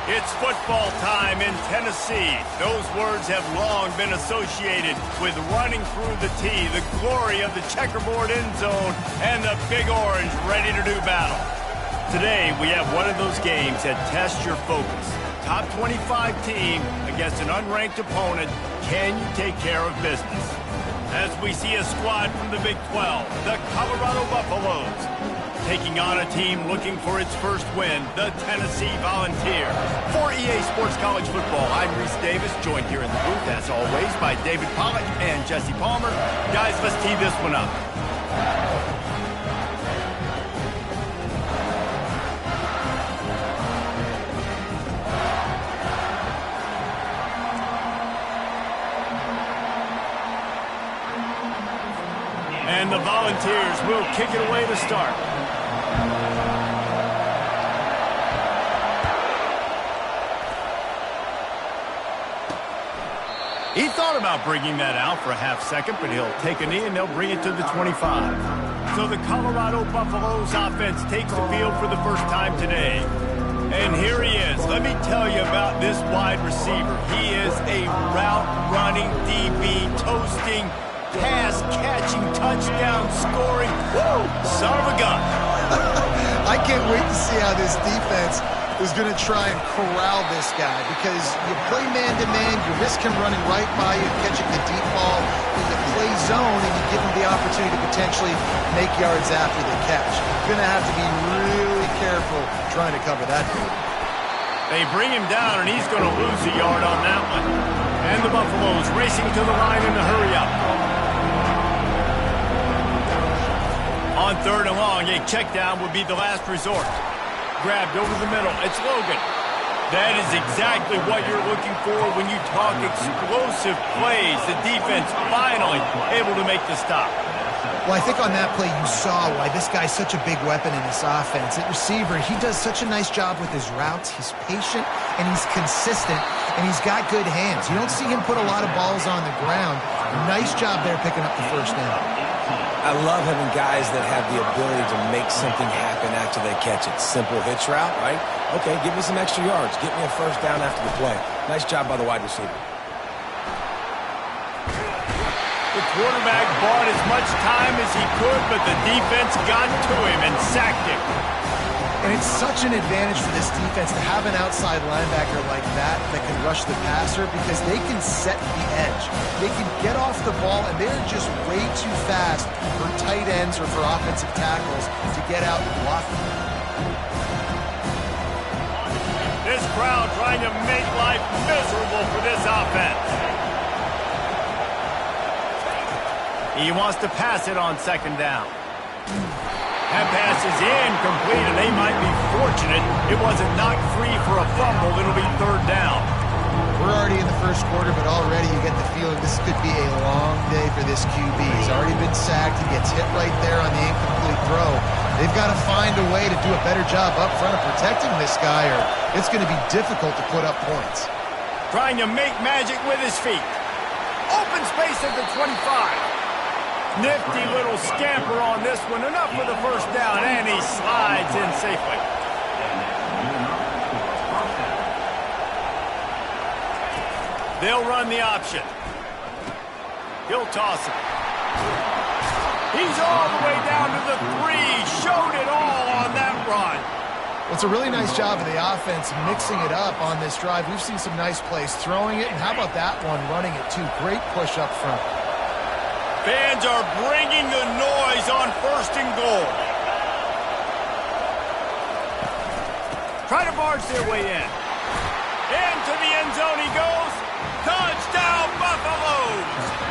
It's football time in Tennessee. Those words have long been associated with running through the tee, the glory of the checkerboard end zone, and the Big Orange ready to do battle. Today, we have one of those games that tests your focus. Top 25 team against an unranked opponent. Can you take care of business? As we see a squad from the Big 12, the Colorado Buffaloes, taking on a team looking for its first win, the Tennessee Volunteers. For EA Sports College Football, I'm Reese Davis, joined here in the booth, as always, by David Pollack and Jesse Palmer. Guys, let's tee this one up. And the Volunteers will kick it away to start. He thought about bringing that out for a half second, but he'll take a knee and they'll bring it to the 25. So the Colorado Buffaloes offense takes the field for the first time today. And here he is. Let me tell you about this wide receiver. He is a route-running DB, toasting, pass-catching, touchdown-scoring, woo, son of a gun. I can't wait to see how this defense is going to try and corral this guy, because you play man-to-man, you risk him running right by you, catching the deep ball, and you play zone, and you give him the opportunity to potentially make yards after the catch. You're going to have to be really careful trying to cover that dude. They bring him down, and he's going to lose a yard on that one. And the Buffaloes racing to the line in the hurry-up. On third and long, a check down would be the last resort. Grabbed over the middle. It's Logan. That is exactly what you're looking for when you talk explosive plays. The defense finally able to make the stop. Well, I think on that play you saw why this guy's such a big weapon in this offense. At receiver, he does such a nice job with his routes. He's patient, and he's consistent, and he's got good hands. You don't see him put a lot of balls on the ground. Nice job there picking up the first down. I love having guys that have the ability to make something happen after they catch it. Simple hitch route, right? Okay, give me some extra yards. Get me a first down after the play. Nice job by the wide receiver. The quarterback bought as much time as he could, but the defense got to him and sacked him. And it's such an advantage for this defense to have an outside linebacker like that can rush the passer, because they can set the edge. They can get off the ball, and they're just way too fast for tight ends or for offensive tackles to get out and block them. This crowd trying to make life miserable for this offense. He wants to pass it on second down. That pass is incomplete, and they might be fortunate it wasn't knocked free for a fumble. It'll be third down. We're already in the first quarter, but already you get the feeling this could be a long day for this QB. He's already been sacked. He gets hit right there on the incomplete throw. They've got to find a way to do a better job up front of protecting this guy, or it's going to be difficult to put up points. Trying to make magic with his feet. Open space at the 25. Nifty little scamper on this one. Enough for the first down, and he slides in safely. They'll run the option. He'll toss it. He's all the way down to the 3. Showed it all on that run. Well, it's a really nice job of the offense mixing it up on this drive. We've seen some nice plays throwing it, and how about that one running it too? Great push up front. Fans are bringing the noise on first and goal. Try to barge their way in. Into the end zone he goes. Touchdown, Buffaloes!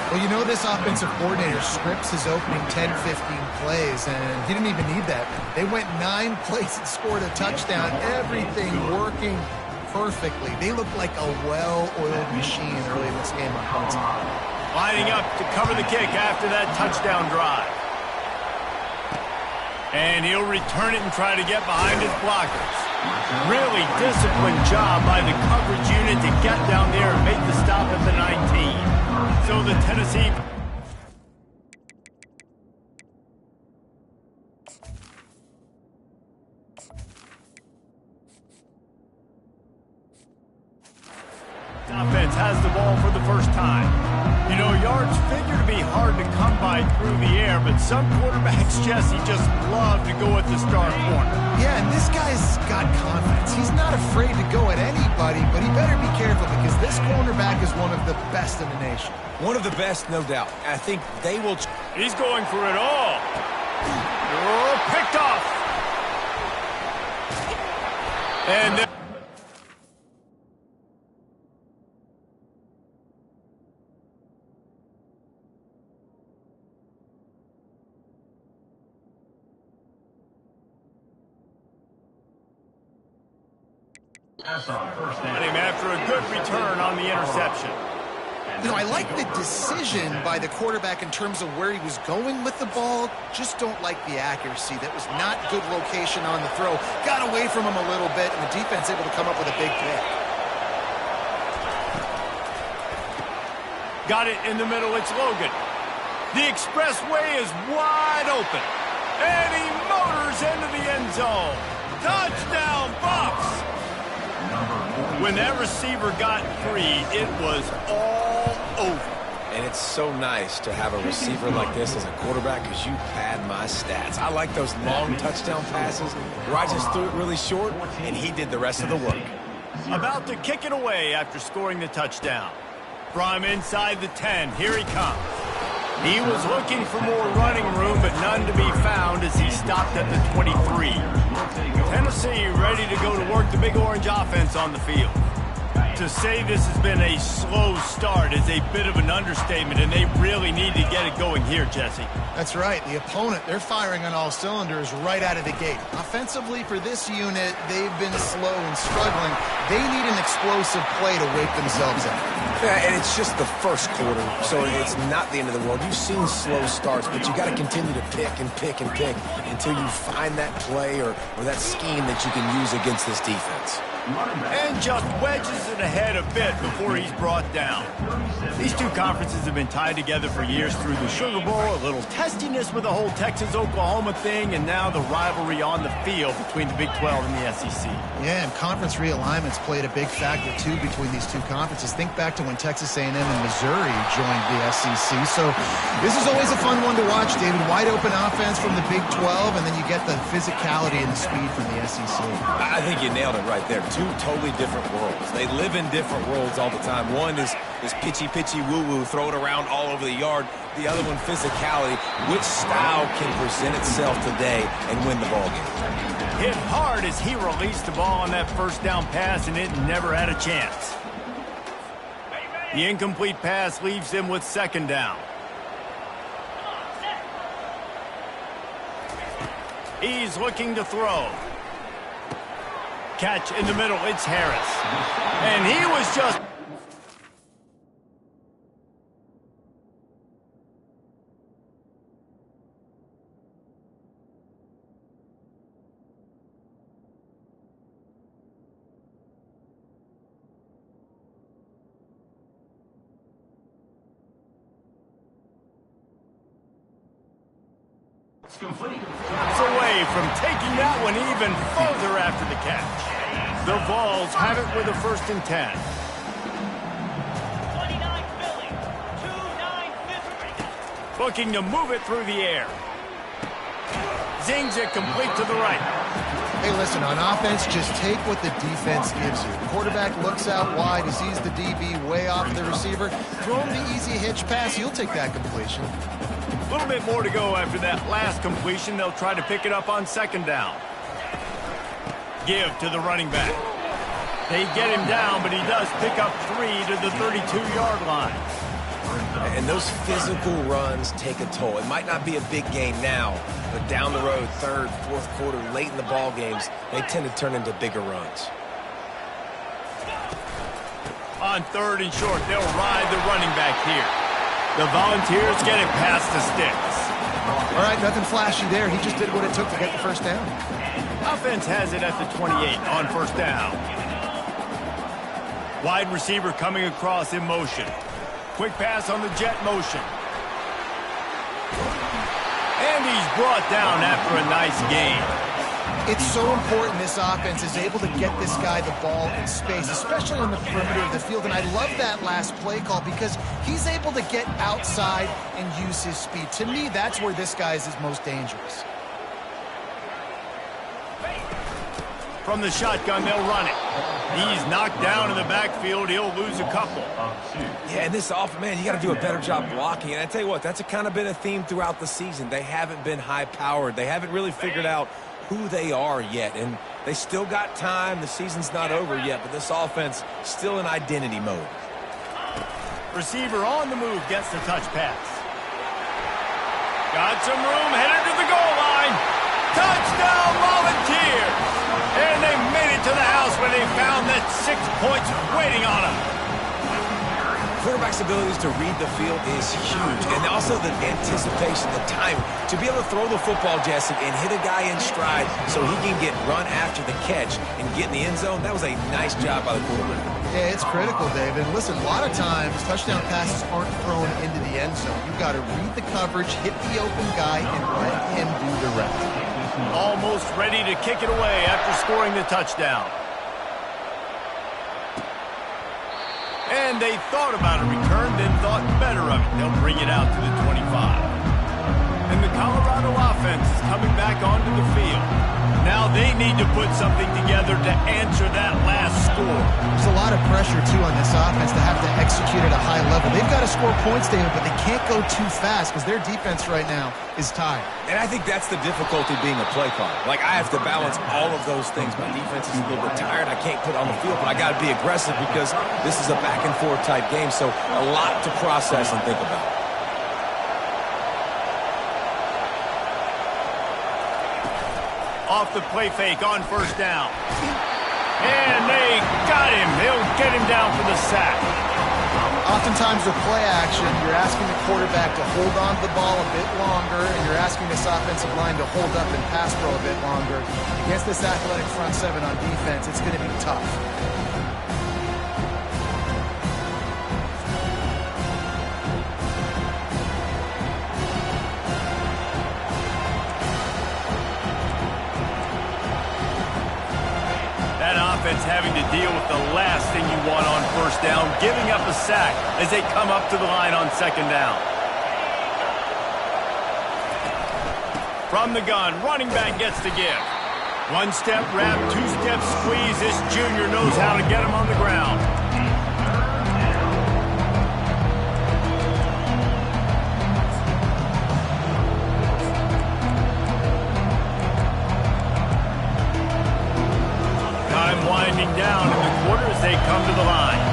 Well, you know this offensive coordinator scripts his opening 10, 15 plays, and he didn't even need that. They went 9 plays and scored a touchdown. Everything working perfectly. They looked like a well-oiled machine early in this game on punts. Lining up to cover the kick after that touchdown drive. And he'll return it and try to get behind his blockers. Really disciplined job by the coverage unit to get down there and make the stop at the 19. So the Tennessee... offense has the ball for the first time. You know, yards figure to be hard to come by through the air, but some quarterbacks, Jesse, just love to go at the star corner. Yeah, and this guy's got confidence. He's not afraid to go at anybody, but he better be careful because this cornerback is one of the best in the nation. One of the best, no doubt. I think they will... He's going for it all. Oh, picked off. And then... after a good return on the interception. You know, I like the decision by the quarterback in terms of where he was going with the ball. Just don't like the accuracy. That was not good location on the throw. Got away from him a little bit, and the defense able to come up with a big pick. Got it in the middle. It's Logan. The expressway is wide open. And he motors into the end zone. Touchdown, Bucs! When that receiver got free, it was all over. And it's so nice to have a receiver like this as a quarterback because you pad my stats. I like those long touchdown passes where I just threw it really short, and he did the rest of the work. About to kick it away after scoring the touchdown. From inside the 10, here he comes. He was looking for more running room, but none to be found as he stopped at the 23. Tennessee ready to go to work the Big Orange offense on the field. To say this has been a slow start is a bit of an understatement, and they really need to get it going here, Jesse. That's right. The opponent, they're firing on all cylinders right out of the gate. Offensively, for this unit, they've been slow and struggling. They need an explosive play to wake themselves up. Yeah, and it's just the first quarter, so it's not the end of the world. You've seen slow starts, but you got to continue to pick and pick and pick until you find that play or that scheme that you can use against this defense. And just wedges it ahead a bit before he's brought down. These two conferences have been tied together for years through the Sugar Bowl, a little testiness with the whole Texas-Oklahoma thing, and now the rivalry on the field between the Big 12 and the SEC. Yeah, and conference realignments played a big factor, too, between these two conferences. Think back to when Texas A&M and Missouri joined the SEC. So this is always a fun one to watch, David. Wide open offense from the Big 12, and then you get the physicality and the speed from the SEC. I think you nailed it right there. Two totally different worlds. They live in different worlds all the time. One is pitchy, woo-woo, throw it around all over the yard. The other one, physicality. Which style can present itself today and win the ball game? Hit hard as he released the ball on that first down pass, and it never had a chance. The incomplete pass leaves him with second down. He's looking to throw. Catch in the middle, it's Harris. And he was just... It's away from taking that one even further after the catch. The Vols have it with a 1st and 10. 29 looking to move it through the air. Zings it complete to the right. Hey, listen, on offense, just take what the defense gives you. The quarterback looks out wide. He sees the DB way off the receiver. Throw him the easy hitch pass. He'll take that completion. A little bit more to go after that last completion. They'll try to pick it up on second down. Give to the running back. They get him down, but he does pick up 3 to the 32-yard line. And those physical runs take a toll. It might not be a big game now, but down the road, third, fourth quarter, late in the ball games, they tend to turn into bigger runs. On third and short, they'll ride the running back here. The Volunteers get it past the sticks. All right, nothing flashy there. He just did what it took to get the first down. Offense has it at the 28 on first down. Wide receiver coming across in motion. Quick pass on the jet motion. And he's brought down after a nice gain. It's so important this offense is able to get this guy the ball in space, especially on the perimeter of the field. And I love that last play call because he's able to get outside and use his speed. To me, that's where this guy is his most dangerous. From the shotgun, they'll run it. He's knocked down in the backfield. He'll lose a couple. Yeah, and this offense, man, you got to do a better job blocking. And I tell you what, that's kind of been a theme throughout the season. They haven't been high-powered. They haven't really figured out who they are yet. And they still got time. The season's not over yet, but this offense still in identity mode. Receiver on the move gets the touch pass. Got some room, headed to the goal line. Touchdown, Volunteers! And they made it to the house where they found that 6 points waiting on them. Quarterback's abilities to read the field is huge. And also the anticipation, the time. To be able to throw the football, Jesse, and hit a guy in stride so he can get run after the catch and get in the end zone, that was a nice job by the quarterback. Yeah, it's critical, David. Listen, a lot of times touchdown passes aren't thrown into the end zone. You've got to read the coverage, hit the open guy, and let him do the rest. Almost ready to kick it away after scoring the touchdown. And they thought about a return, then thought better of it. They'll bring it out to the 25. And the Colorado offense is coming back onto the field. Now they need to put something together to answer that last score. There's a lot of pressure, too, on this offense to have to execute at a high level. They've got to score points, David, but they can't go too fast because their defense right now is tired. And I think that's the difficulty being a play caller. Like, I have to balance all of those things. My defense is a little bit tired. I can't put on the field, but I got to be aggressive because this is a back-and-forth type game, so a lot to process and think about. Off the play fake on first down. And they got him. They'll get him down for the sack. Oftentimes with play action, you're asking the quarterback to hold on to the ball a bit longer, and you're asking this offensive line to hold up and pass pro a bit longer. Against this athletic front seven on defense, it's going to be tough. Having to deal with the last thing you want on first down, giving up a sack as they come up to the line on second down. From the gun, running back gets to give. One-step wrap, two-step squeeze. This junior knows how to get him on the ground. Winding down in the quarter as they come to the line.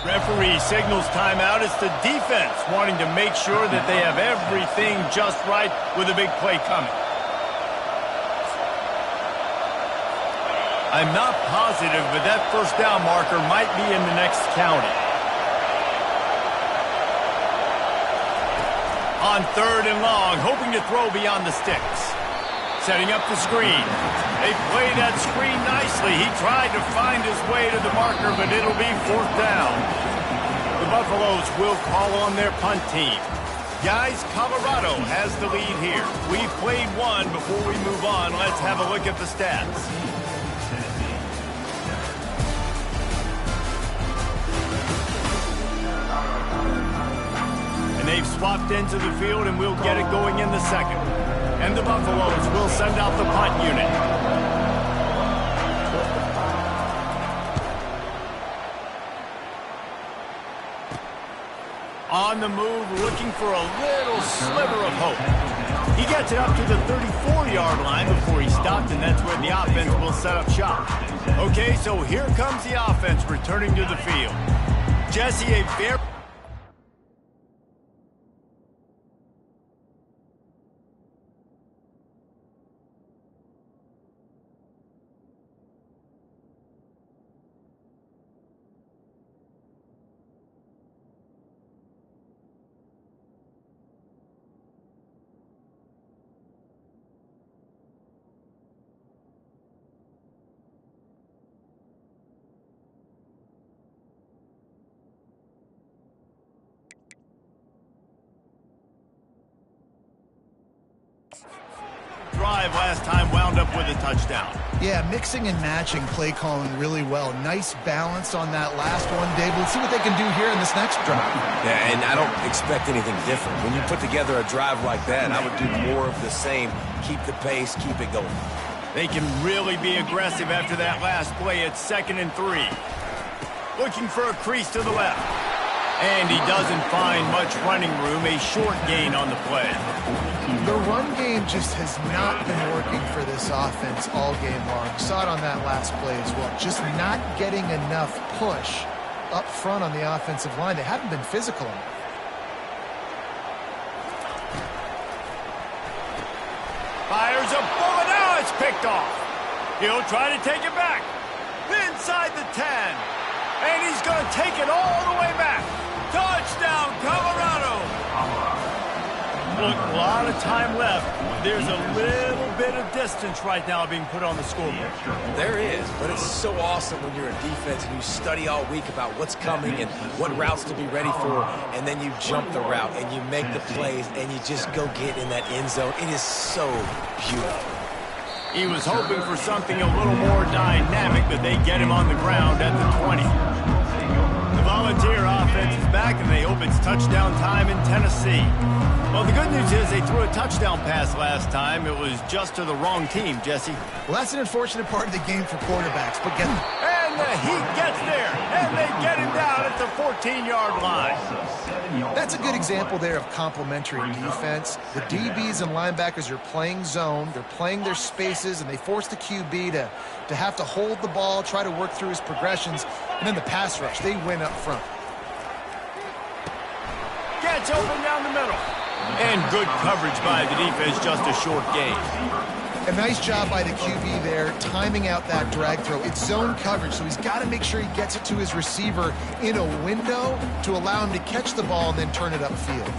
Referee signals timeout. It's the defense wanting to make sure that they have everything just right with a big play coming. I'm not positive, but that first down marker might be in the next county. On third and long, hoping to throw beyond the sticks. Setting up the screen. They played that screen nicely. He tried to find his way to the marker, but it'll be fourth down. The Buffaloes will call on their punt team. Guys, Colorado has the lead here. We've played one. Before we move on, let's have a look at the stats. And they've swapped into the field, and we'll get it going in the second. And the Buffaloes will send out the punt unit. On the move, looking for a little sliver of hope. He gets it up to the 34-yard line before he stopped, and that's where the offense will set up shop. Okay, so here comes the offense returning to the field. Jesse, a very... drive last time wound up with a touchdown. Yeah, mixing and matching play calling really well. Nice balance on that last one, Dave. Let's see what they can do here in this next drive. Yeah, and I don't expect anything different. When you put together a drive like that, I would do more of the same. Keep the pace, keep it going. They can really be aggressive after that last play at 2nd and 3. Looking for a crease to the left. And he doesn't find much running room, a short gain on the play. The run game just has not been working for this offense all game long. You saw it on that last play as well. Just not getting enough push up front on the offensive line. They haven't been physical enough. Fires a bullet. Now it's picked off. He'll try to take it back. Inside the 10. And he's going to take it all the way back. Touchdown, Colorado. Look, a lot of time left. There's a little bit of distance right now being put on the scoreboard. There is, but it's so awesome when you're a defense and you study all week about what's coming and what routes to be ready for, and then you jump the route and you make the plays and you just go get in that end zone. It is so beautiful. He was hoping for something a little more dynamic, but they get him on the ground at the 20. The Volunteer offense is back, and they hope it's touchdown time in Tennessee. Well, the good news is they threw a touchdown pass last time. It was just to the wrong team, Jesse. Well, that's an unfortunate part of the game for quarterbacks, but get... And the Heat gets there, and they get him down at the 14-yard line. That's a good example there of complementary defense. The DBs and linebackers are playing zone, they're playing their spaces, and they force the QB to have to hold the ball, try to work through his progressions, and then the pass rush, they win up front. Gets open down the middle. And good coverage by the defense, just a short gain. A nice job by the QB there, timing out that drag throw. It's zone coverage, so he's got to make sure he gets it to his receiver in a window to allow him to catch the ball and then turn it upfield.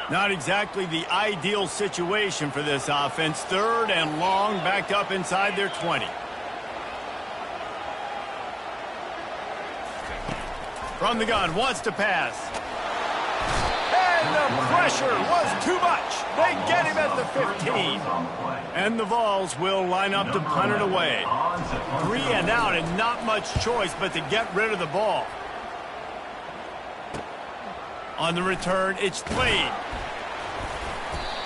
Not exactly the ideal situation for this offense. 3rd and long, backed up inside their 20. From the gun, wants to pass. And the pressure was too much. They get him at the 15. And the Vols will line up to punt it away. 3 and out and not much choice but to get rid of the ball. On the return, it's Slade.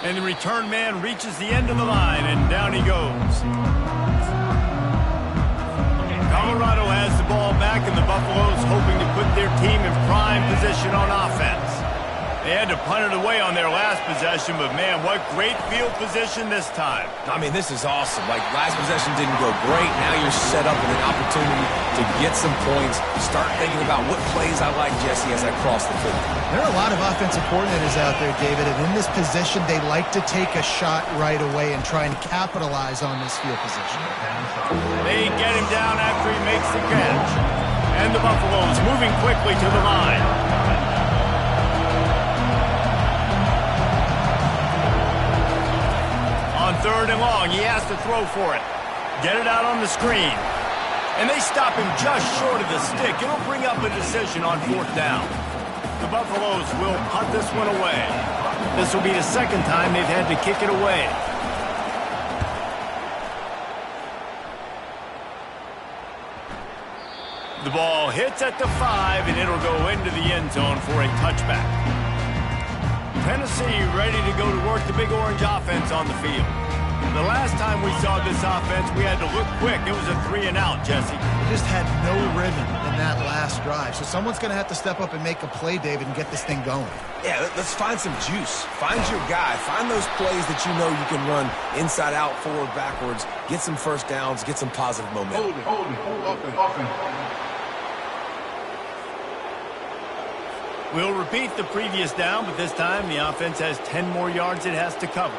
And the return man reaches the end of the line, and down he goes. Colorado has the ball back, and the Buffaloes hoping to put their team in prime position on offense. They had to punt it away on their last possession, but man, what great field position this time. I mean, this is awesome. Like, last possession didn't go great. Now you're set up with an opportunity to get some points. Start thinking about what plays I like, Jesse, as I cross the field. There are a lot of offensive coordinators out there, David, and in this position, they like to take a shot right away and try and capitalize on this field position. They get him down after he makes the catch. And the Buffaloes moving quickly to the line. On 3rd and long, he has to throw for it. Get it out on the screen. And they stop him just short of the stick. It'll bring up a decision on 4th down. The Buffaloes will punt this one away. This will be the 2nd time they've had to kick it away. The ball hits at the 5, and it'll go into the end zone for a touchback. Tennessee ready to go to work the Big Orange offense on the field. The last time we saw this offense, we had to look quick. It was a 3-and-out, Jesse. They just had no rhythm in that last drive. So someone's going to have to step up and make a play, David, and get this thing going. Yeah, let's find some juice. Find your guy. Find those plays that you know you can run inside out, forward, backwards, get some first downs, get some positive momentum. Hold it. We'll repeat the previous down, but this time the offense has 10 more yards it has to cover.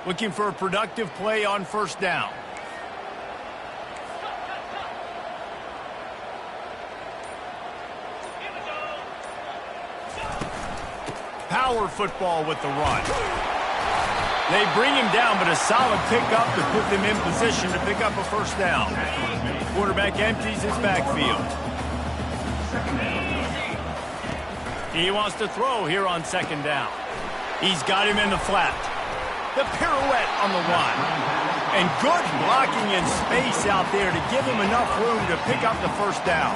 Looking for a productive play on first down. Power football with the run. They bring him down, but a solid pickup to put them in position to pick up a first down. Quarterback empties his backfield. He wants to throw here on second down. He's got him in the flat. The pirouette on the one. And good blocking in space out there to give him enough room to pick up the first down.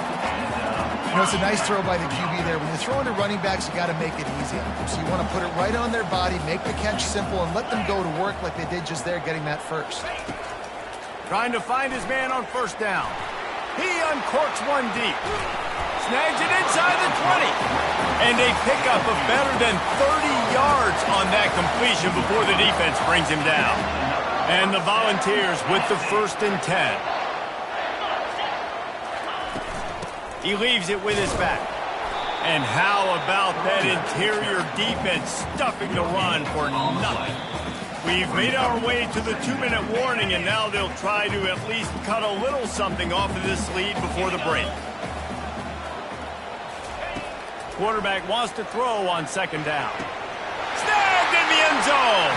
You know, it's a nice throw by the QB there. When you're throwing to running backs, you got to make it easy. So you want to put it right on their body, make the catch simple, and let them go to work like they did just there, getting that first. Trying to find his man on first down. He uncorks one deep. Snags it inside the 20. And a pickup of better than 30 yards on that completion before the defense brings him down. And the Volunteers with the 1st and 10. He leaves it with his back. And how about that interior defense stuffing the run for nothing? We've made our way to the 2-minute warning, and now they'll try to at least cut a little something off of this lead before the break. Quarterback wants to throw on second down. Snagged in the end zone.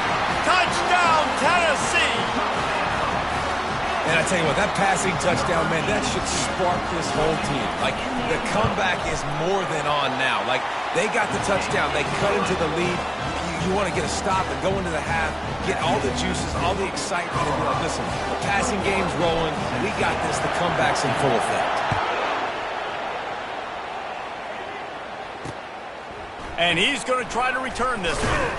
Touchdown, Tennessee. And I tell you what, that passing touchdown, man, that should spark this whole team. Like, the comeback is more than on now. Like, they got the touchdown. They cut into the lead. You want to get a stop and go into the half, get all the juices, all the excitement, and be like, listen, the passing game's rolling. We got this. The comeback's in full effect. And he's going to try to return this one.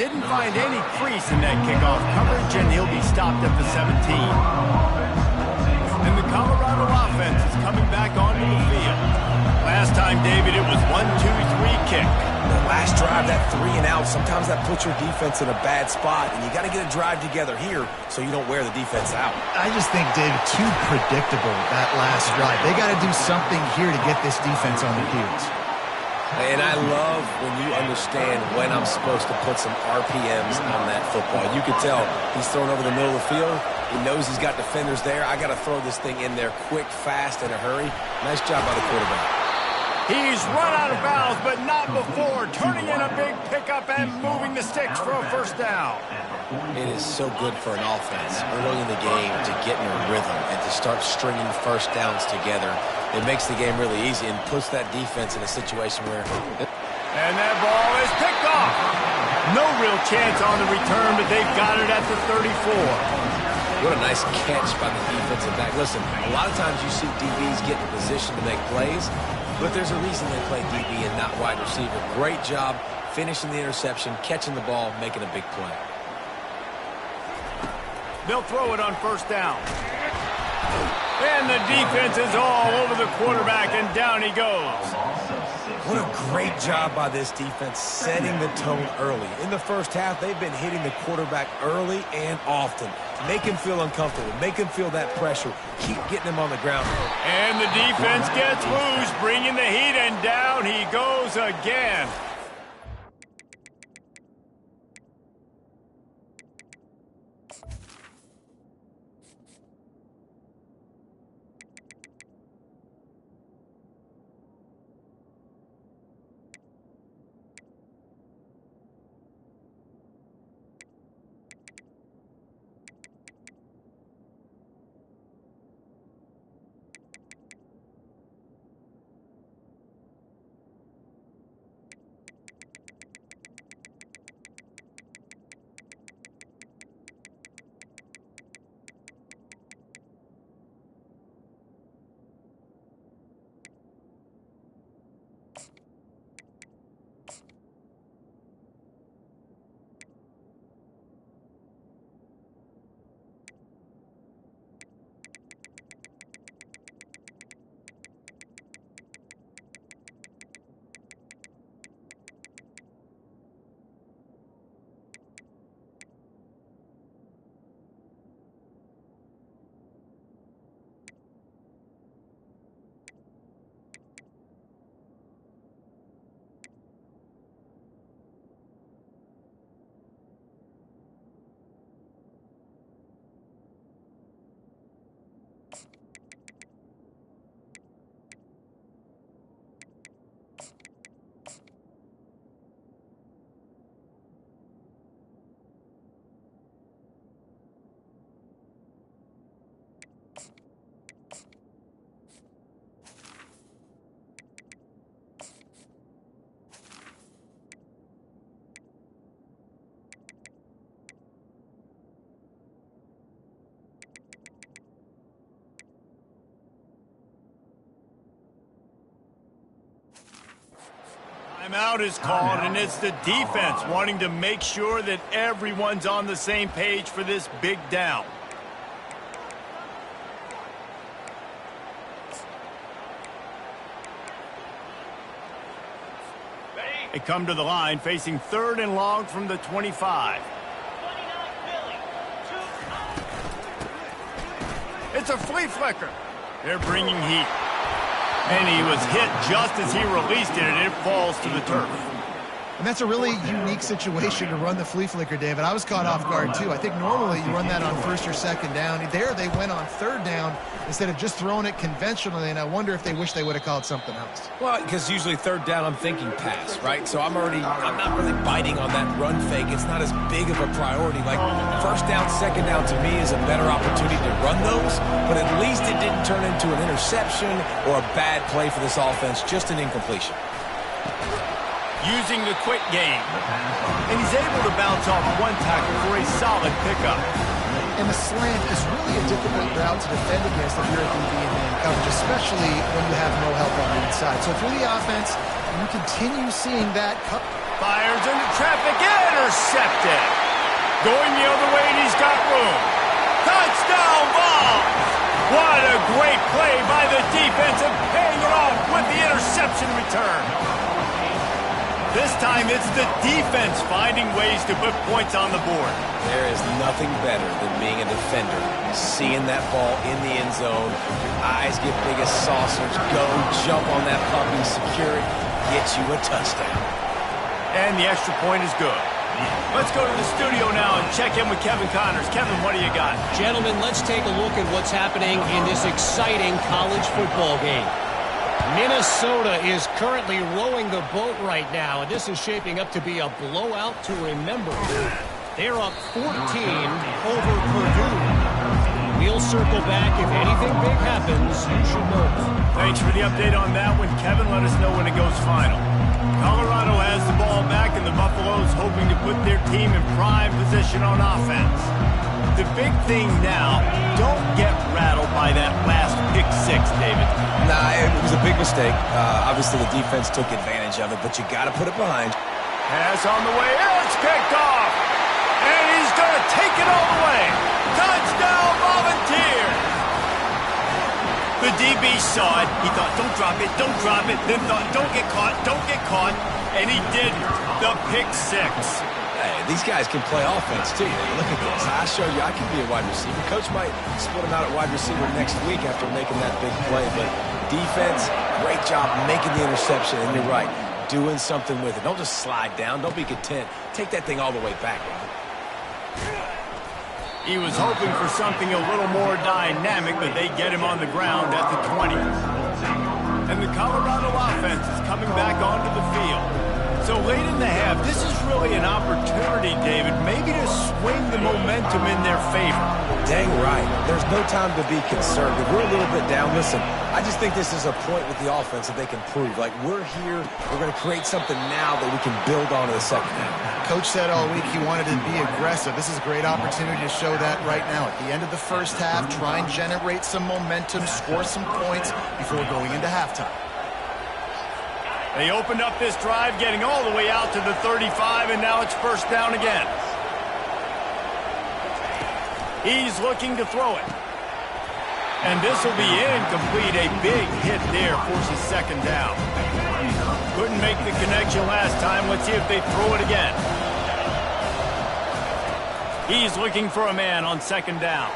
Didn't find any crease in that kickoff coverage, and he'll be stopped at the 17. And the Colorado offense is coming back onto the field. Last time, David, it was 1-2-3 kick. The last drive, that 3-and-out, sometimes that puts your defense in a bad spot, and you got to get a drive together here so you don't wear the defense out. I just think, David, too predictable, that last drive. They got to do something here to get this defense on their heels. And I love when you understand when I'm supposed to put some RPMs on that football. You can tell he's throwing over the middle of the field. He knows he's got defenders there. I got to throw this thing in there quick, fast, in a hurry. Nice job by the quarterback. He's run out of bounds, but not before. Turning in a big pickup and moving the sticks for a first down. It is so good for an offense early in the game to get in a rhythm and to start stringing first downs together. It makes the game really easy and puts that defense in a situation where... And that ball is picked off. No real chance on the return, but they've got it at the 34. What a nice catch by the defensive back. Listen, a lot of times you see DBs get in position to make plays, but there's a reason they play DB and not wide receiver. Great job finishing the interception, catching the ball, making a big play. They'll throw it on first down. And the defense is all over the quarterback, and down he goes. What a great job by this defense setting the tone early. In the first half, they've been hitting the quarterback early and often. Make him feel uncomfortable. Make him feel that pressure. Keep getting him on the ground. And the defense gets loose, bringing the heat, and down he goes again. Timeout is called, and it's the defense wanting to make sure that everyone's on the same page for this big down. They come to the line facing 3rd and long from the 25. It's a flea flicker. They're bringing heat. And he was hit just as he released it, and it falls to the turf. And that's a really unique situation to run the flea flicker, David. I was caught off guard, too. I think normally you run that on 1st or 2nd down. There they went on 3rd down instead of just throwing it conventionally, and I wonder if they wish they would have called something else. Well, because usually 3rd down, I'm thinking pass, right? So I'm not really biting on that run fake. It's not as big of a priority. Like 1st down, 2nd down to me is a better opportunity to run those, but at least it didn't turn into an interception or a bad play for this offense, just an incompletion. Using the quick game. And he's able to bounce off one tackle for a solid pickup. And the slant is really a difficult route to defend against if you're a DB in man coverage, especially when you have no help on the inside. So if you're the offense, you continue seeing that cut. Fires into traffic, intercepted. Going the other way, and he's got room. Touchdown ball! What a great play by the defense and paying it off with the interception return. This time it's the defense finding ways to put points on the board. There is nothing better than being a defender. Seeing that ball in the end zone, your eyes get big as saucers, go, jump on that puppy, secure it, get you a touchdown. And the extra point is good. Let's go to the studio now and check in with Kevin Connors. Kevin, what do you got? Gentlemen, let's take a look at what's happening in this exciting college football game. Minnesota is currently rowing the boat right now, and this is shaping up to be a blowout to remember. They're up 14 over Purdue. We'll circle back. If anything big happens, you should know. Thanks for the update on that one, Kevin. Let us know when it goes final. Colorado has the ball back, and the Buffaloes hoping to put their team in prime position on offense. The big thing now, don't get rattled by that last pick 6, David. Nah, it was a big mistake. Obviously, the defense took advantage of it, but you got to put it behind. Pass on the way. It's picked off. And he's going to take it all the way. Touchdown, Volunteers. The DB saw it. He thought, don't drop it, don't drop it. Then thought, don't get caught, don't get caught. And he didn't. The pick 6. Hey, these guys can play offense, too. Look at this. I showed you I can be a wide receiver. Coach might split him out at wide receiver next week after making that big play. But defense, great job making the interception. And you're right, doing something with it. Don't just slide down. Don't be content. Take that thing all the way back. He was hoping for something a little more dynamic, but they get him on the ground at the 20. And the Colorado offense is coming back onto the field. So late in the half, this is really an opportunity, David, maybe to swing the momentum in their favor. Dang right. There's no time to be conservative. We're a little bit down. Listen, I just think this is a point with the offense that they can prove. Like, we're here, we're going to create something now that we can build on in the second half. Coach said all week he wanted to be aggressive. This is a great opportunity to show that right now. At the end of the first half, try and generate some momentum, score some points before going into halftime. They opened up this drive, getting all the way out to the 35, and now it's 1st down again. He's looking to throw it. And this will be incomplete. A big hit there forces 2nd down. Couldn't make the connection last time. Let's see if they throw it again. He's looking for a man on 2nd down.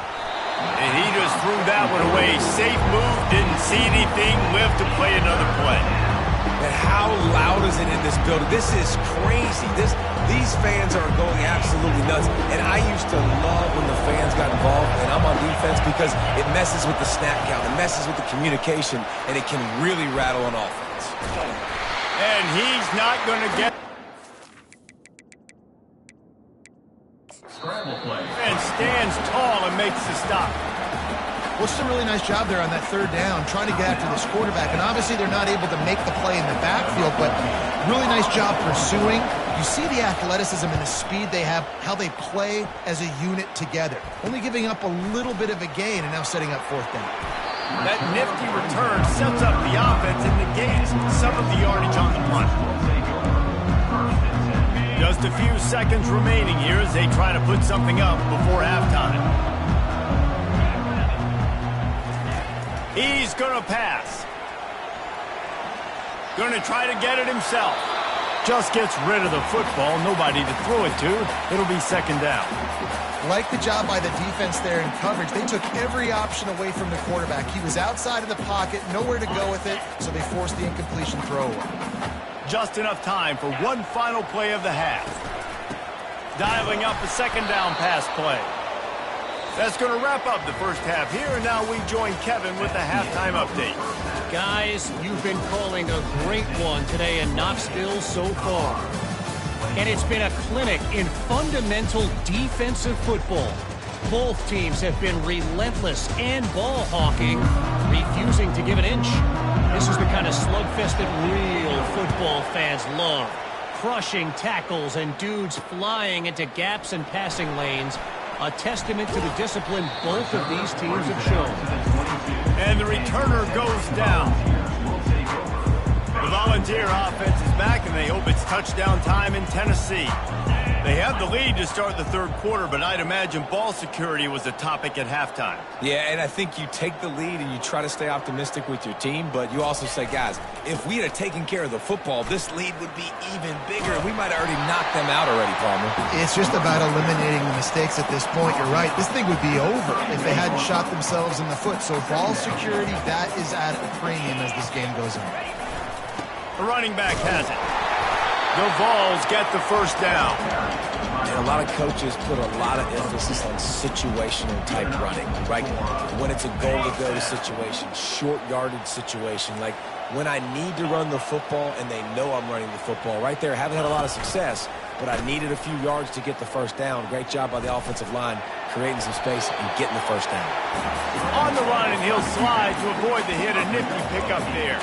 And he just threw that one away. Safe move, didn't see anything, lived to play another play. And how loud is it in this building? This is crazy. These fans are going absolutely nuts. And I used to love when the fans got involved, and I'm on defense because it messes with the snap count, it messes with the communication, and it can really rattle an offense. And he's not going to get... And stands tall and makes the stop. Well, it's a really nice job there on that 3rd down, trying to get after this quarterback. And obviously they're not able to make the play in the backfield, but really nice job pursuing. You see the athleticism and the speed they have, how they play as a unit together. Only giving up a little bit of a gain and now setting up 4th down. That nifty return sets up the offense and negates some of the yardage on the punt. Just a few seconds remaining here as they try to put something up before halftime. He's going to pass. Going to try to get it himself. Just gets rid of the football. Nobody to throw it to. It'll be second down. Like the job by the defense there in coverage. They took every option away from the quarterback. He was outside of the pocket, nowhere to go with it, so they forced the incompletion throw away. Just enough time for one final play of the half. Dialing up a second down pass play. That's going to wrap up the first half here, and now we join Kevin with the halftime update. Guys, you've been calling a great one today in Knoxville so far. And it's been a clinic in fundamental defensive football. Both teams have been relentless and ball hawking, refusing to give an inch. This is the kind of slugfest that real football fans love. Crushing tackles and dudes flying into gaps and passing lanes. A testament to the discipline both of these teams have shown. And the returner goes down. The Volunteer offense is back, and they hope it's touchdown time in Tennessee. They have the lead to start the third quarter, but I'd imagine ball security was a topic at halftime. Yeah, and I think you take the lead and you try to stay optimistic with your team, but you also say, guys, if we had taken care of the football, this lead would be even bigger. We might have already knocked them out already, Palmer. It's just about eliminating the mistakes at this point. You're right. This thing would be over if they hadn't shot themselves in the foot. So ball security, that is at a premium as this game goes on. The running back has it. The Vols get the first down. And a lot of coaches put a lot of emphasis on situational type running, right? When it's a goal-to-go situation, short yardage situation, like when I need to run the football and they know I'm running the football. Right there, haven't had a lot of success, but I needed a few yards to get the first down. Great job by the offensive line, creating some space and getting the first down. On the run, and he'll slide to avoid the hit. A nifty pickup there.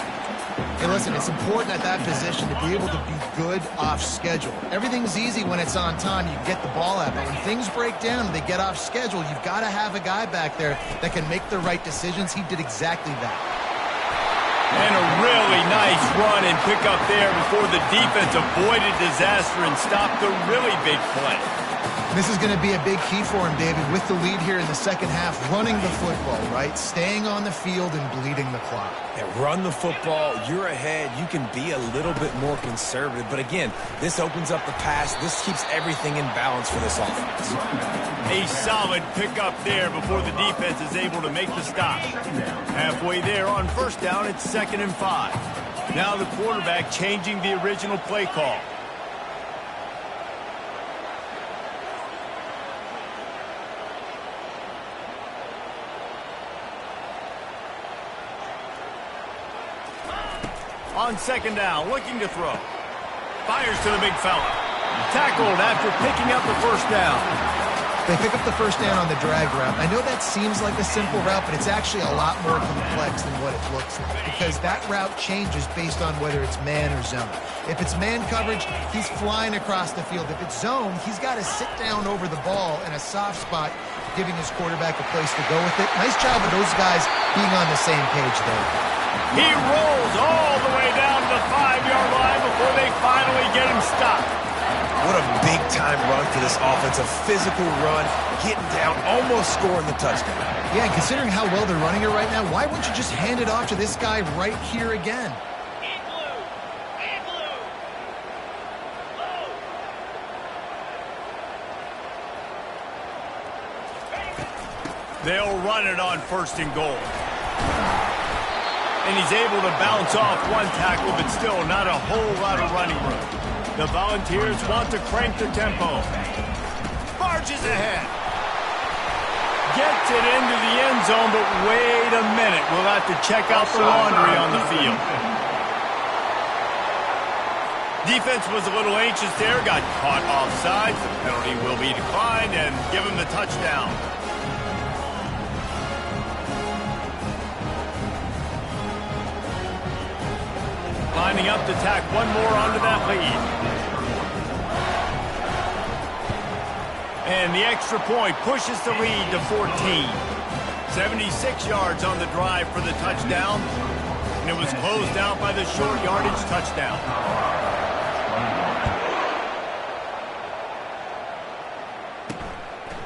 Hey, listen, it's important at that position to be able to be good off schedule. Everything's easy when it's on time. You get the ball out. But when things break down and they get off schedule, you've got to have a guy back there that can make the right decisions. He did exactly that. And a really nice run and pick up there before the defense avoided disaster and stopped the really big play. This is going to be a big key for him, David, with the lead here in the second half, running the football, right? Staying on the field and bleeding the clock. Yeah, run the football, you're ahead, you can be a little bit more conservative. But again, this opens up the pass. This keeps everything in balance for this offense. A solid pickup there before the defense is able to make the stop. Halfway there on first down, it's 2nd and 5. Now the quarterback changing the original play call. On second down, looking to throw. Fires to the big fella. Tackled after picking up the first down. They pick up the first down on the drag route. I know that seems like a simple route, but it's actually a lot more complex than what it looks like because that route changes based on whether it's man or zone. If it's man coverage, he's flying across the field. If it's zone, he's got to sit down over the ball in a soft spot, giving his quarterback a place to go with it. Nice job of those guys being on the same page there. He rolls all the way down to the 5-yard line before they finally get him stopped. What a big-time run for this offense. A physical run, getting down, almost scoring the touchdown. Yeah, and considering how well they're running it right now, why wouldn't you just hand it off to this guy right here again? They'll run it on 1st and goal. And he's able to bounce off one tackle, but still not a whole lot of running room. The Volunteers want to crank the tempo. Marches ahead. Gets it into the end zone, but wait a minute. We'll have to check out the laundry on the field. Defense was a little anxious there, got caught offside. The penalty will be declined and give him the touchdown. Lining up to tack one more onto that lead. And the extra point pushes the lead to 14. 76 yards on the drive for the touchdown. And it was closed out by the short yardage touchdown.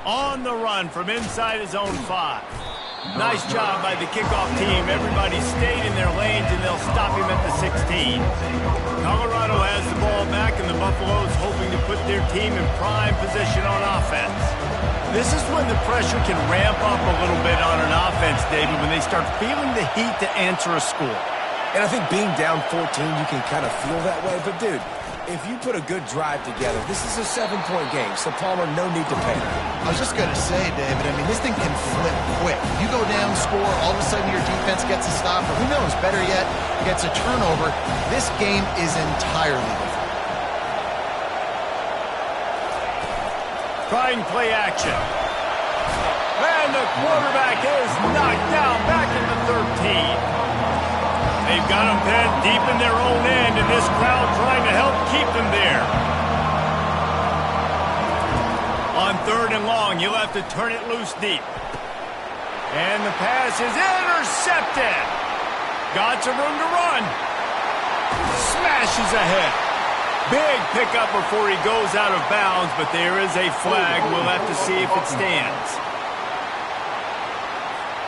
On the run from inside his own 5. Nice job by the kickoff team. Everybody stayed in their lanes, and they'll stop him at the 16. Colorado has the ball back, and the Buffaloes hoping to put their team in prime position on offense. This is when the pressure can ramp up a little bit on an offense, David, when they start feeling the heat to answer a score. And I think being down 14, you can kind of feel that way. But, dude, if you put a good drive together, this is a 7-point game, so Palmer, no need to panic. I was just going to say, David, I mean, this thing can flip quick. You go down, score, all of a sudden your defense gets a stop, or who knows, better yet, gets a turnover. This game is entirely different. Trying play action. And the quarterback is knocked down back in the 13. They've got them pinned deep in their own end, and this crowd trying to help keep them there. On 3rd and long, you'll have to turn it loose deep. And the pass is intercepted. Got some room to run. Smashes ahead. Big pickup before he goes out of bounds, but there is a flag. We'll have to see if it stands.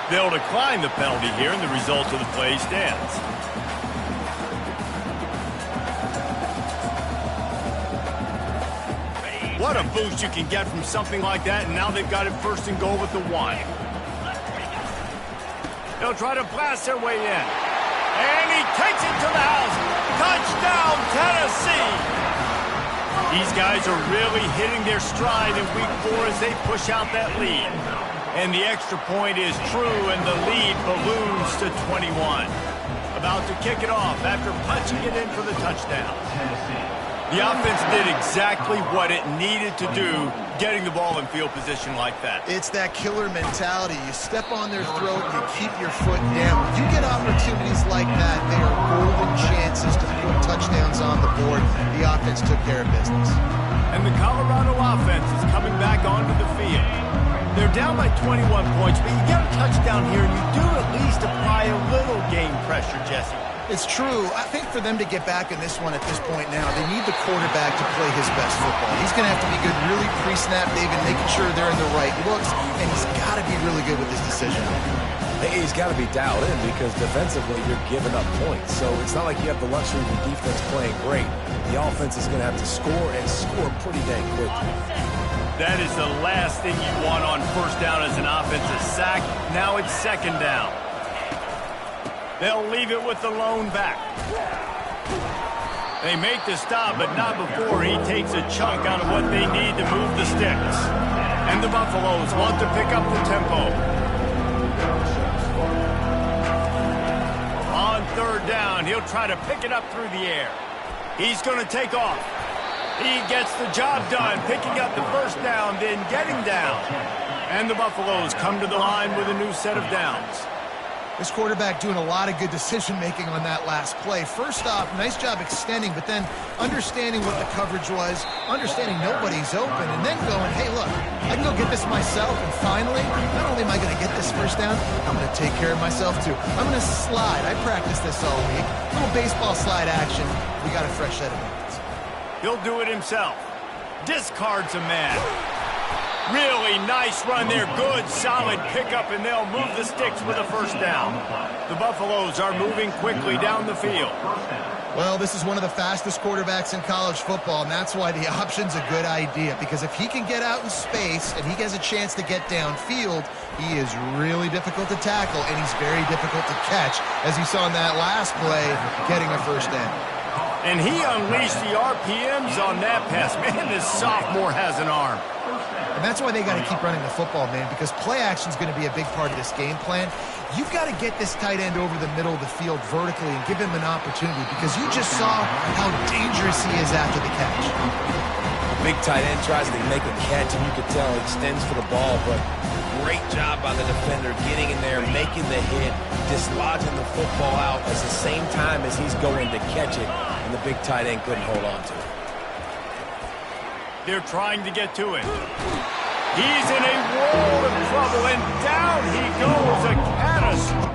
They'll decline the penalty here, and the result of the play stands. What a boost you can get from something like that, and now they've got it 1st and goal with the 1. They'll try to blast their way in. And he takes it to the house. Touchdown, Tennessee! These guys are really hitting their stride in week 4 as they push out that lead. And the extra point is true, and the lead balloons to 21. About to kick it off after punching it in for the touchdown. The offense did exactly what it needed to do, getting the ball in field position like that. It's that killer mentality. You step on their throat, you keep your foot down. When you get opportunities like that, they are golden chances to put touchdowns on the board. The offense took care of business. And the Colorado offense is coming back onto the field. They're down by 21 points, but you get a touchdown here, and you do at least apply a little game pressure, Jesse. It's true. I think for them to get back in this one at this point now, they need the quarterback to play his best football. He's going to have to be good really pre-snap, David, making sure they're in the right looks, and he's got to be really good with his decision. He's got to be dialed in because defensively you're giving up points. So it's not like you have the luxury of the defense playing great. The offense is going to have to score and score pretty dang quickly. That is the last thing you want on 1st down as an offensive sack. Now it's 2nd down. They'll leave it with the lone back. They make the stop, but not before he takes a chunk out of what they need to move the sticks. And the Buffaloes want to pick up the tempo. On 3rd down, he'll try to pick it up through the air. He's going to take off. He gets the job done, picking up the 1st down, then getting down. And the Buffaloes come to the line with a new set of downs. This quarterback doing a lot of good decision-making on that last play. First off, nice job extending, but then understanding what the coverage was, understanding nobody's open, and then going, hey, look, I can go get this myself, and finally, not only am I going to get this 1st down, I'm going to take care of myself, too. I'm going to slide. I practiced this all week. Little baseball slide action. We got a fresh set of hands. He'll do it himself. Discards a man. Really nice run there. Good, solid pickup, and they'll move the sticks with a 1st down. The Buffaloes are moving quickly down the field. Well, this is one of the fastest quarterbacks in college football, and that's why the option's a good idea, because if he can get out in space and he has a chance to get downfield, he is really difficult to tackle, and he's very difficult to catch, as you saw in that last play, getting a 1st down. And he unleashed the RPMs on that pass. Man, this sophomore has an arm. And that's why they got to keep running the football, man, because play action is going to be a big part of this game plan. You've got to get this tight end over the middle of the field vertically and give him an opportunity, because you just saw how dangerous he is after the catch. Big tight end tries to make a catch, and you can tell he extends for the ball, but great job by the defender getting in there, making the hit, dislodging the football out at the same time as he's going to catch it, and the big tight end couldn't hold on to it. They're trying to get to it. He's in a world of trouble, and down he goes. A catastrophe.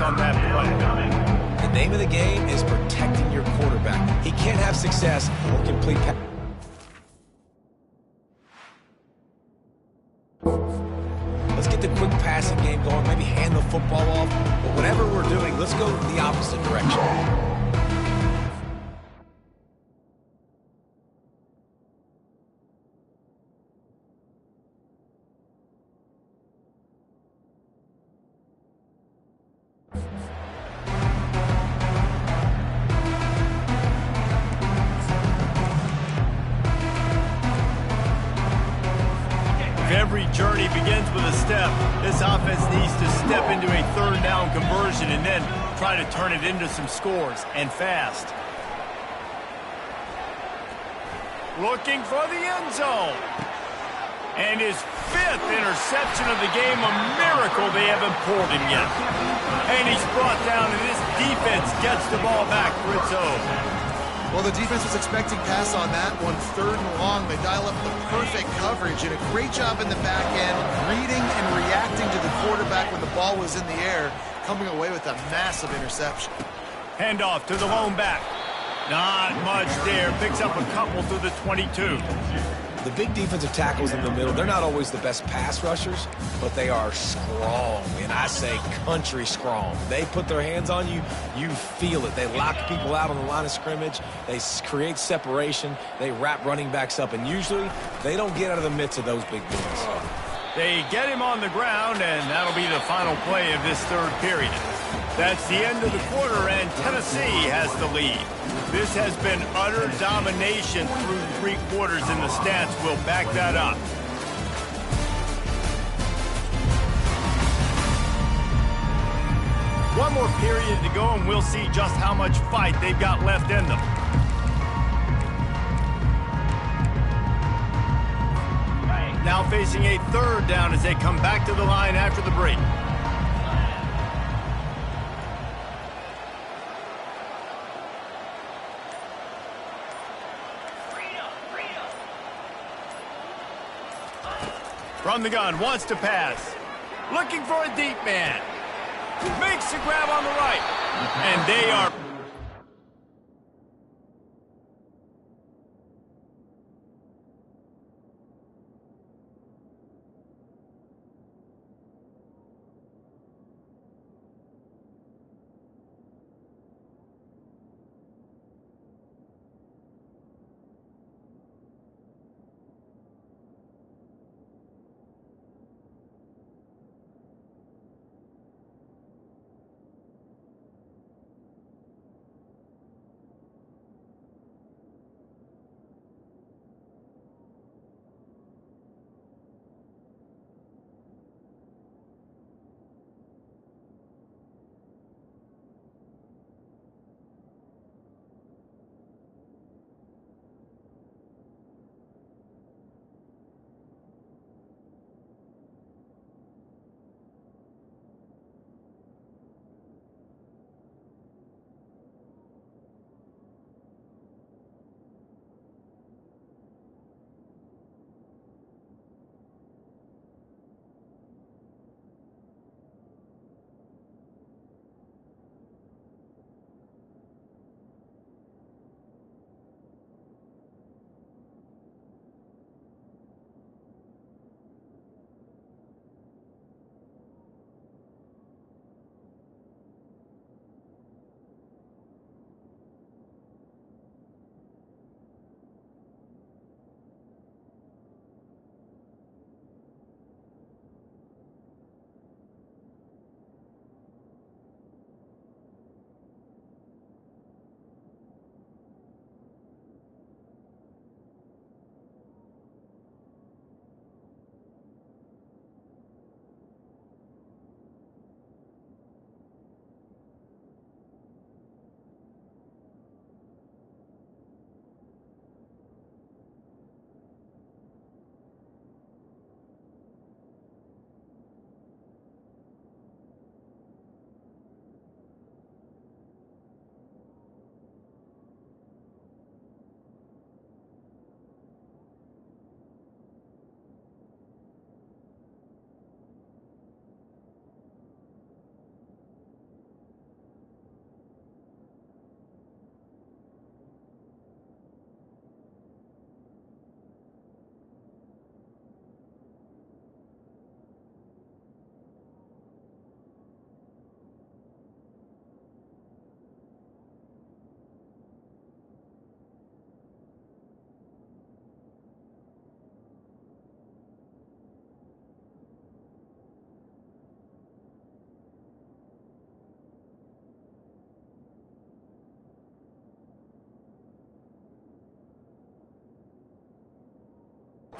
pass on that play. The name of the game is protecting your quarterback. He can't have success or complete pass. Let's get the quick passing game going, maybe hand the football off. But whatever we're doing, let's go the opposite direction. Every journey begins with a step. This offense needs to step into a third down conversion and then try to turn it into some scores, and fast. Looking for the end zone. And his 5th interception of the game, a miracle they haven't pulled him yet. And he's brought down, and this defense gets the ball back for its own. Well, the defense was expecting pass on that one. 3rd and long. They dial up the perfect coverage and a great job in the back end, reading and reacting to the quarterback when the ball was in the air, coming away with a massive interception. Handoff to the lone back. Not much there. Picks up a couple to the 22. The big defensive tackles in the middle, they're not always the best pass rushers, but they are strong, and I say country strong. They put their hands on you, you feel it. They lock people out on the line of scrimmage. They create separation. They wrap running backs up, and usually they don't get out of the midst of those big boys. They get him on the ground, and that'll be the final play of this 3rd period. That's the end of the quarter, and Tennessee has the lead. This has been utter domination through 3 quarters, and the stats will back that up. One more period to go, and we'll see just how much fight they've got left in them. Now facing a 3rd down as they come back to the line after the break. From the gun, wants to pass. Looking for a deep man. Makes the grab on the right. And they are...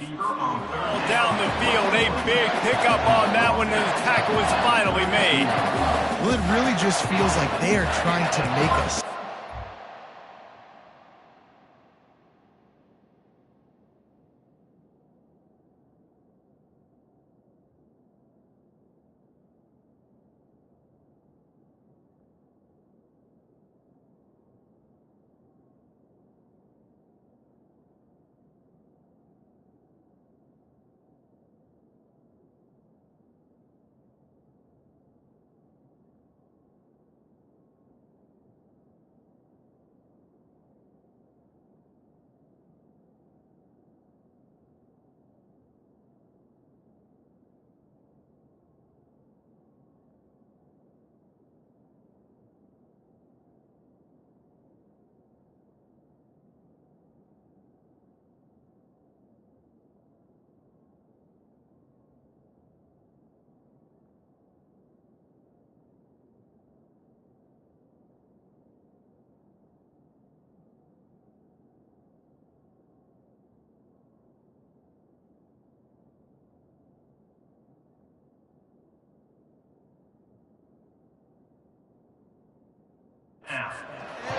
Down the field, a big pickup on that one, and the tackle is finally made. Well, it really just feels like they are trying to make us.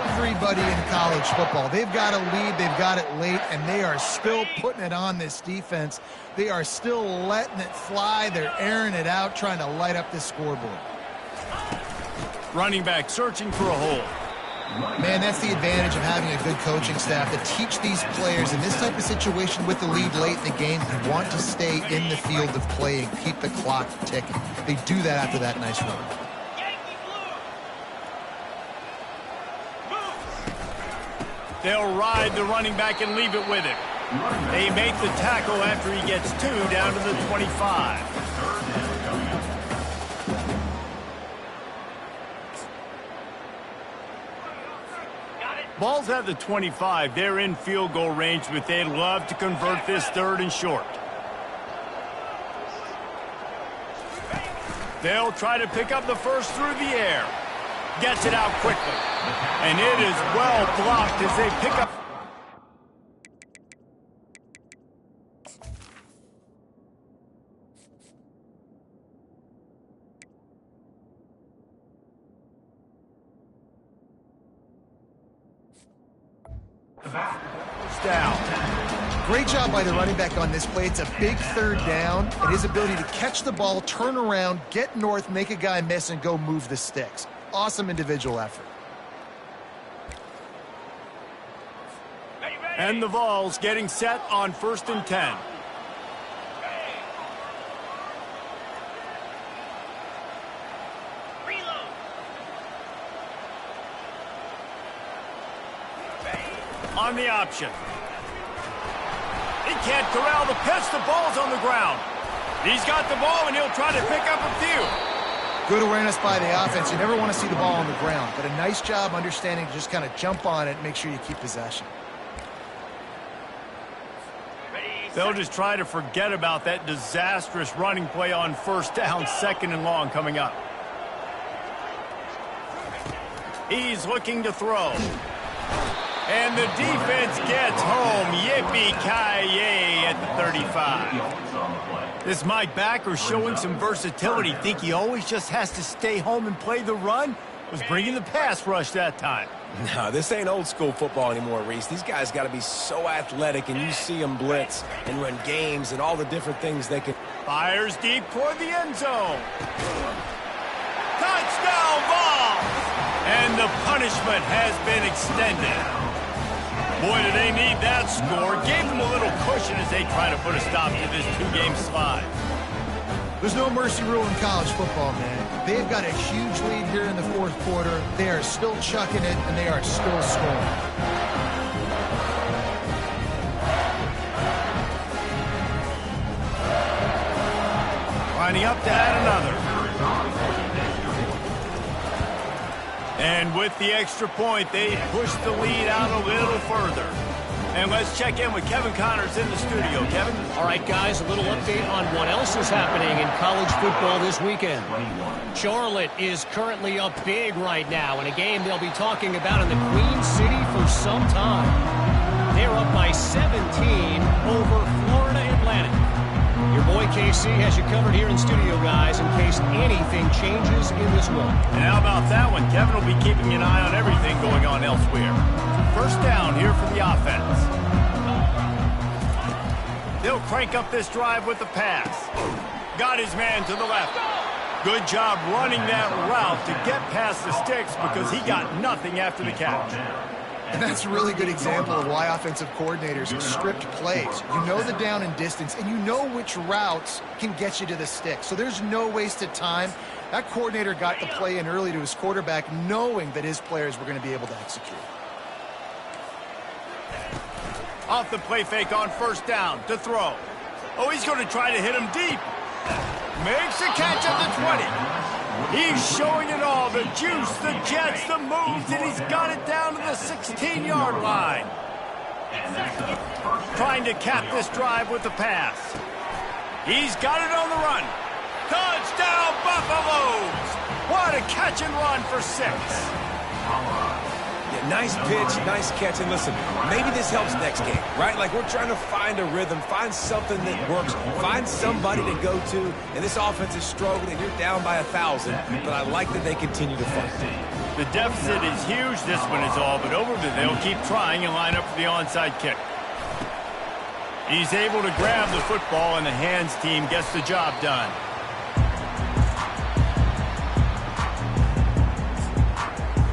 Everybody in college football, they've got a lead, they've got it late, and they are still putting it on this defense. They are still letting it fly. They're airing it out, trying to light up this scoreboard. Running back searching for a hole. Man, that's the advantage of having a good coaching staff to teach these players in this type of situation with the lead late in the game. You want to stay in the field of play and keep the clock ticking. They do that after that nice run. They'll ride the running back and leave it with him. They make the tackle after he gets 2 down to the 25. Ball's at the 25. They're in field goal range, but they'd love to convert this 3rd and short. They'll try to pick up the first through the air. Gets it out quickly. And it is well blocked as they pick up. Down. Great job by the running back on this play. It's a big 3rd down, and his ability to catch the ball, turn around, get north, make a guy miss, and go move the sticks. Awesome individual effort. And the Vols getting set on 1st and 10. On the option. He can't corral the pitch. The ball's on the ground. He's got the ball, and he'll try to pick up a few. Good awareness by the offense. You never want to see the ball on the ground, but a nice job understanding to just kind of jump on it and make sure you keep possession. They'll just try to forget about that disastrous running play on 1st down, 2nd and long coming up. He's looking to throw. And the defense gets home. Yippee-ki-yay at the 35. This Mike backer showing some versatility. Think he always just has to stay home and play the run? Was bringing the pass rush that time. No, this ain't old school football anymore, Reese. These guys got to be so athletic, and you see them blitz and run games and all the different things they can. Fires deep toward the end zone. Touchdown, Vols! And the punishment has been extended. Boy, do they need that score. Gave them a little cushion as they try to put a stop to this 2-game slide. There's no mercy rule in college football, man. They've got a huge lead here in the 4th quarter. They are still chucking it, and they are still scoring. Lining up to add another. And with the extra point, they push the lead out a little further. And let's check in with Kevin Connors in the studio. Kevin? All right, guys, a little update on what else is happening in college football this weekend. Charlotte is currently up big right now in a game they'll be talking about in the Queen City for some time. They're up by 17 over Florida Planet. Your boy KC has you covered here in studio, guys, in case anything changes in this one. And how about that one? Kevin will be keeping an eye on everything going on elsewhere. First down here for the offense. They'll crank up this drive with the pass. Got his man to the left. Good job running that route to get past the sticks because he got nothing after the catch. And that's a really good example of why offensive coordinators script plays. You know the down and distance, and you know which routes can get you to the stick. So there's no wasted time. That coordinator got the play in early to his quarterback, knowing that his players were going to be able to execute. Off the play fake on first down to throw. Oh, he's going to try to hit him deep. Makes the catch at the 20. He's showing it all, the juice, the jets, the moves, and he's got it down to the 16-yard line. Trying to cap this drive with the pass. He's got it on the run. Touchdown, Buffaloes! What a catch and run for 6. Yeah, nice pitch, nice catch, and listen, maybe this helps next game, right? Like we're trying to find a rhythm, find something that works, find somebody to go to, and this offense is struggling. You're down by 1,000, but I like that they continue to fight. The deficit is huge. This one is all but over, but they'll keep trying and line up for the onside kick. He's able to grab the football, and the hands team gets the job done.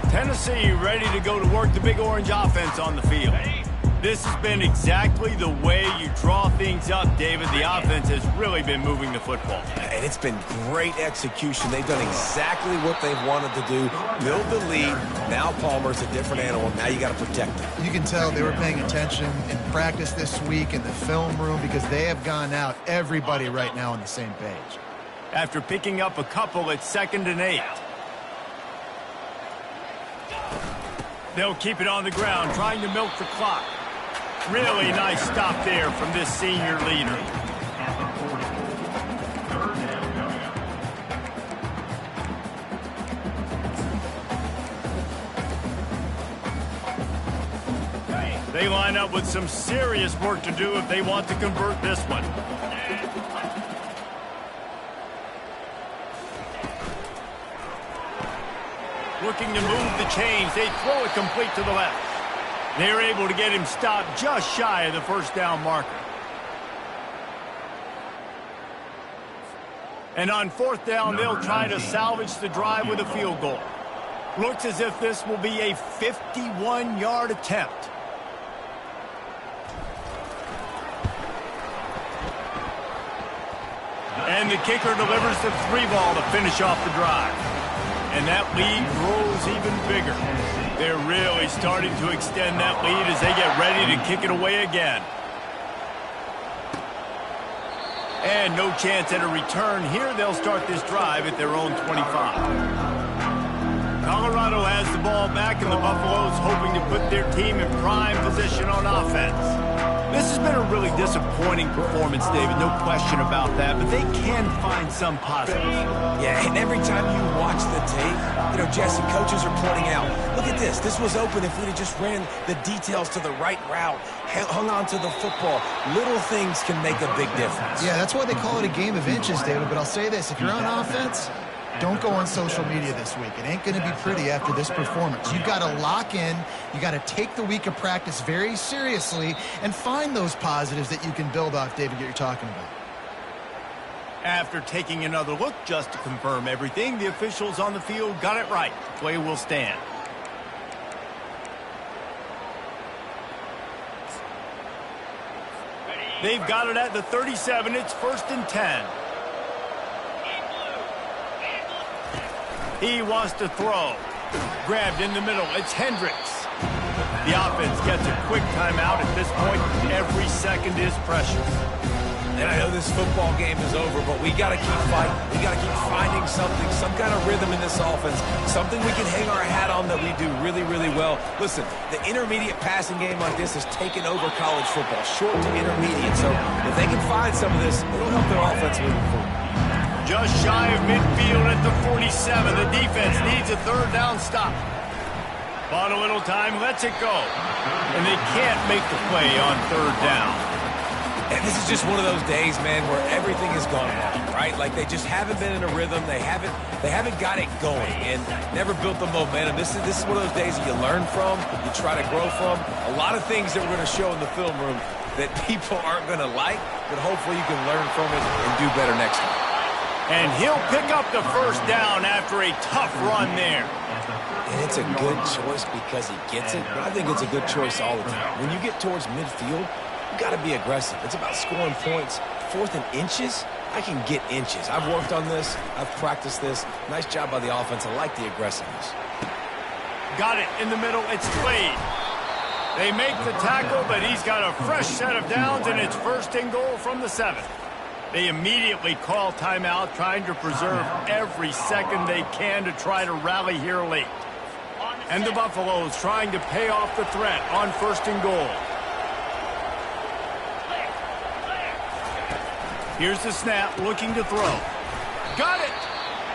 Tennessee ready to go to work the Big Orange offense on the field. This has been exactly the way you draw things up, David. The offense has really been moving the football. And it's been great execution. They've done exactly what they've wanted to do. Build the lead. Now Palmer's a different animal. Now you got to protect him. You can tell they were paying attention in practice this week in the film room because they have gone out, everybody right now on the same page. After picking up a couple at 2nd and 8. They'll keep it on the ground, trying to milk the clock. Really nice stop there from this senior leader. They line up with some serious work to do if they want to convert this one. Looking to move the chains. They throw it complete to the left. They're able to get him stopped just shy of the first down marker. And on 4th down, they'll try to salvage the drive with a field goal. Looks as if this will be a 51-yard attempt. And the kicker delivers the 3-ball to finish off the drive. And that lead grows even bigger. They're really starting to extend that lead as they get ready to kick it away again. And no chance at a return here. They'll start this drive at their own 25. Colorado has the ball back, and the Buffaloes hoping to put their team in prime position on offense. This has been a really disappointing performance, David, no question about that, but they can find some positives. Yeah, and every time you watch the tape, Jesse, coaches are pointing out, look at this. This was open if we'd have just ran the details to the right route, hung on to the football. Little things can make a big difference. Yeah, that's why they call it a game of inches, David, but I'll say this. If you're on offense, don't go on social media this week. It ain't going to be pretty after this performance. You've got to lock in. You got to take the week of practice very seriously and find those positives that you can build off, David, that you're talking about. After taking another look just to confirm everything, the officials on the field got it right. The play will stand. They've got it at the 37. It's 1st and 10. He wants to throw. Grabbed in the middle. It's Hendricks. The offense gets a quick timeout at this point. Every second is precious. And I know this football game is over, but we got to keep fighting. We got to keep finding something, some kind of rhythm in this offense, something we can hang our hat on that we do really, really well. Listen, the intermediate passing game like this has taken over college football, short to intermediate. So if they can find some of this, it'll help their offense moving forward. Just shy of midfield at the 47. The defense needs a 3rd down stop. Bought a little time, lets it go. And they can't make the play on 3rd down. And this is just one of those days, man, where everything has gone wrong, right? Like they just haven't been in a rhythm. They haven't got it going and never built the momentum. This is one of those days that you learn from, you try to grow from. A lot of things that we're going to show in the film room that people aren't going to like, but hopefully you can learn from it and do better next time. And he'll pick up the first down after a tough run there. And it's a good choice because he gets it, but I think it's a good choice all the time. When you get towards midfield, you got to be aggressive. It's about scoring points. 4th and inches, I can get inches. I've worked on this. I've practiced this. Nice job by the offense. I like the aggressiveness. Got it in the middle. It's Slade. They make the tackle, but he's got a fresh set of downs, and it's 1st and goal from the 7. They immediately call timeout, trying to preserve every second they can to try to rally here late. And the Buffaloes trying to pay off the threat on 1st and goal. Here's the snap, looking to throw. Got it!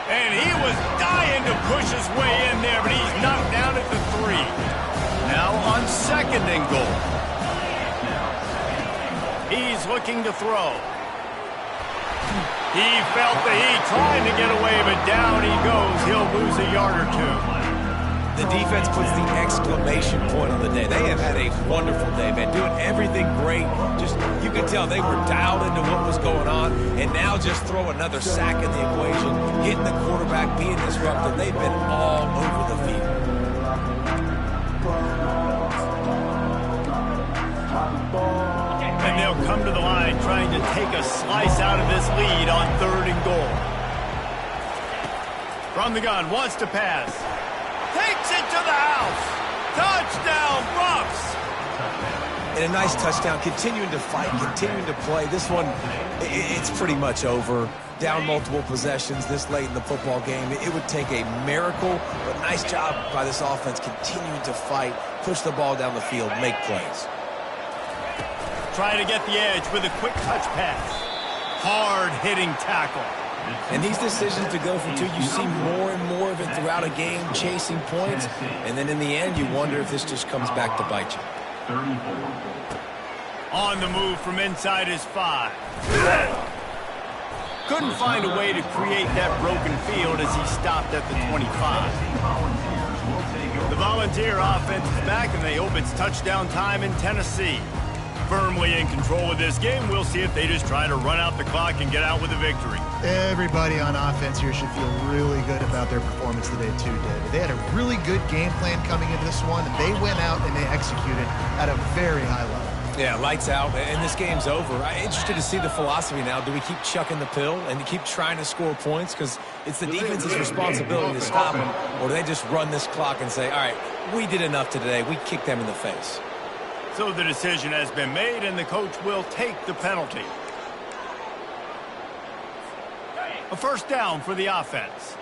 And he was dying to push his way in there, but he's knocked down at the 3. Now on 2nd and goal. He's looking to throw. He felt the heat trying to get away, but down he goes. He'll lose a yard or 2. The defense puts the exclamation point on the day. They have had a wonderful day, man, doing everything great. Just, you can tell they were dialed into what was going on, and now just throw another sack in the equation, hitting the quarterback, being disruptive. They've been all over the field. And they'll come to the line trying to take a slice out of this lead on 3rd and goal. From the gun, wants to pass. Takes it to the house. Touchdown, Buffs. And a nice touchdown, continuing to fight, continuing to play. This one, it's pretty much over. Down multiple possessions this late in the football game. It would take a miracle, but nice job by this offense continuing to fight, push the ball down the field, make plays. Trying to get the edge with a quick touch pass. Hard-hitting tackle. And these decisions to go for 2, you see more and more of it throughout a game, chasing points. And then in the end, you wonder if this just comes back to bite you. On the move from inside his 5. Couldn't find a way to create that broken field as he stopped at the 25. The Volunteer offense is back, and they hope it's touchdown time in Tennessee. Firmly in control of this game. We'll see if they just try to run out the clock and get out with a victory. Everybody on offense here should feel really good about their performance today too, David. They had a really good game plan coming into this one, and they went out and they executed at a very high level. Yeah, lights out, and this game's over. I'm interested to see the philosophy now. Do we keep chucking the pill and keep trying to score points? Because it's the defense's responsibility to stop them, or do they just run this clock and say, all right, we did enough today. We kicked them in the face. So the decision has been made, and the coach will take the penalty. A 1st down for the offense.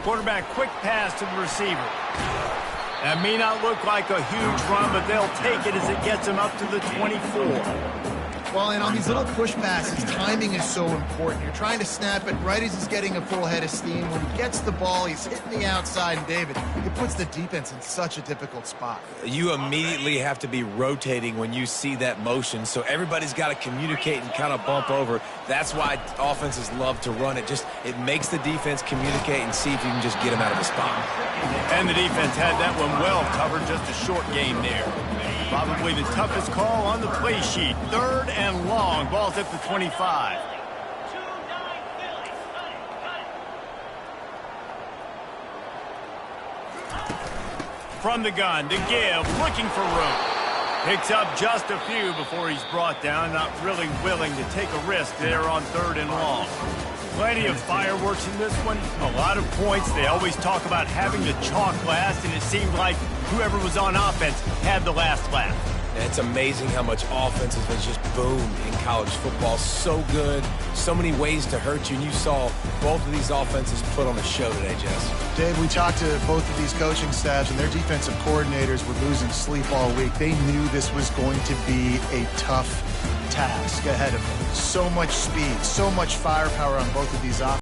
Quarterback, quick pass to the receiver. That may not look like a huge run, but they'll take it as it gets him up to the 24. Well, and on these little push passes, timing is so important. You're trying to snap it right as he's getting a full head of steam. When he gets the ball, he's hitting the outside, and David, it puts the defense in such a difficult spot. You immediately have to be rotating when you see that motion, so everybody's got to communicate and kind of bump over. That's why offenses love to run it. It makes the defense communicate and see if you can just get him out of the spot. And the defense had that one well covered, just a short game there. Probably the toughest call on the play sheet. 3rd and long. Ball's at the 25. From the gun to give, looking for room. Picks up just a few before he's brought down. Not really willing to take a risk there on 3rd and long. Plenty of fireworks in this one. A lot of points. They always talk about having the chalk last, and it seemed like whoever was on offense had the last laugh. And it's amazing how much offense has just boomed in college football. So good, so many ways to hurt you, and you saw both of these offenses put on a show today, Jess. Dave, we talked to both of these coaching staffs, and their defensive coordinators were losing sleep all week. They knew this was going to be a tough task ahead of them. So much speed, so much firepower on both of these offenses.